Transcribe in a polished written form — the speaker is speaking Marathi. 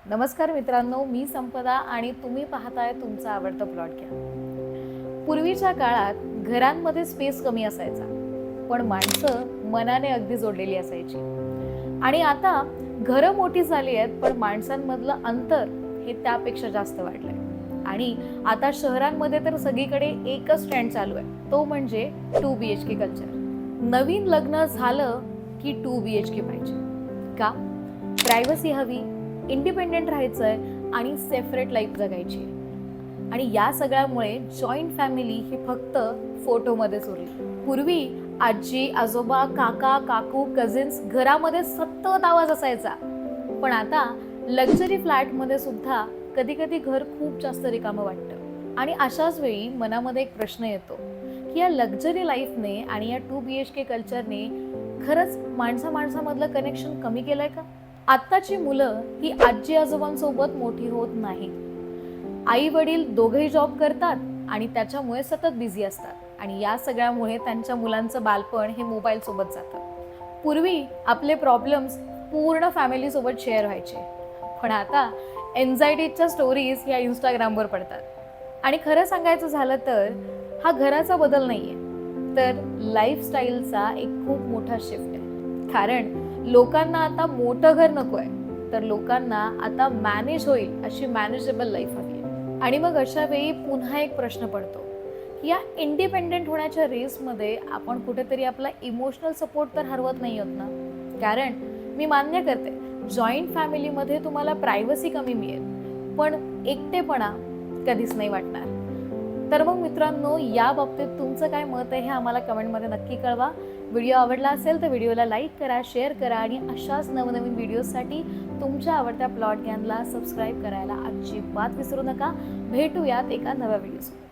नमस्कार मित्रांनो, मी संपदा आणि तुम्ही पाहताय तुमचं आवडतं प्लॉटकॅस्ट. पूर्वीच्या काळात घरांमध्ये स्पेस कमी असायचा, पण माणसं मनाने अगदी जोडलेली असायची. आणि आता घरं मोठी झाली आहेत, पण माणसांमधलं अंतर हे त्यापेक्षा जास्त वाढलंय. आणि आता शहरांमध्ये तर सगळीकडे एकच ट्रेंड चालू आहे, तो म्हणजे 2 BHK कल्चर. नवीन लग्न झालं की 2 BHK पाहिजे. का? प्रायव्हसी हवी, इंडिपेंडेंट राहायचंय आणि सेपरेट लाईफ जगायची. आणि या सगळ्यामुळे जॉईंट फॅमिली ही फक्त फोटोमध्येच उरली. पूर्वी आजी आजोबा काका काकू कझिन्स घरामध्ये सतत आवाज असायचा. पण आता लक्झरी फ्लॅटमध्ये सुद्धा कधी कधी घर खूप जास्त रिकामं वाटतं. आणि अशाच वेळी मनामध्ये एक प्रश्न येतो की या लक्झरी लाईफने आणि या 2 BHK कल्चरने खरंच माणसामधलं कनेक्शन कमी केलंय का? आत्ताची मुलं ही आजी आजोबांसोबत मोठी होत नाहीत. आई वडील दोघेही जॉब करतात आणि त्याच्यामुळे सतत बिझी असतात. आणि या सगळ्यामुळे त्यांच्या मुलांचं बालपण हे मोबाईल सोबत जातं. पूर्वी आपले प्रॉब्लेम्स पूर्ण फॅमिली सोबत शेअर व्हायचे, पण आता एन्झायटीच्या स्टोरीज या इंस्टाग्रामवर पडतात. आणि खरं सांगायचं झालं तर हा घराचा बदल नाहीये, तर लाईफस्टाईलचा एक खूप मोठा शिफ्ट आहे. कारण लोकांना आता मोठं घर नको आहे, तर लोकांना आता मॅनेज होईल अशी मॅनेजेबल लाईफ हवी आहे. आणि मग अशा वेळी पुन्हा एक प्रश्न पडतो की या इंडिपेंडेंट होण्याच्या रेसमध्ये आपण कुठेतरी आपला इमोशनल सपोर्ट तर हरवत नाही आहोत ना? कारण मी मान्य करते, जॉईंट फॅमिलीमध्ये तुम्हाला प्रायव्हसी कमी मिळेल, पण एकटेपणा कधीच नाही वाटणार. तर मग मित्रांनो, या बाबतीत तुमचं काय मत आहे हे आम्हाला कमेंटमध्ये नक्की कळवा. व्हिडिओ आवडला असेल तर व्हिडिओला लाईक करा, शेअर करा आणि अशाच नवनवीन व्हिडिओसाठी तुमच्या आवडत्या प्लॉट ज्ञानला सबस्क्राईब करायला अजिबात विसरू नका. भेटूयात एका नव्या व्हिडिओसोबत.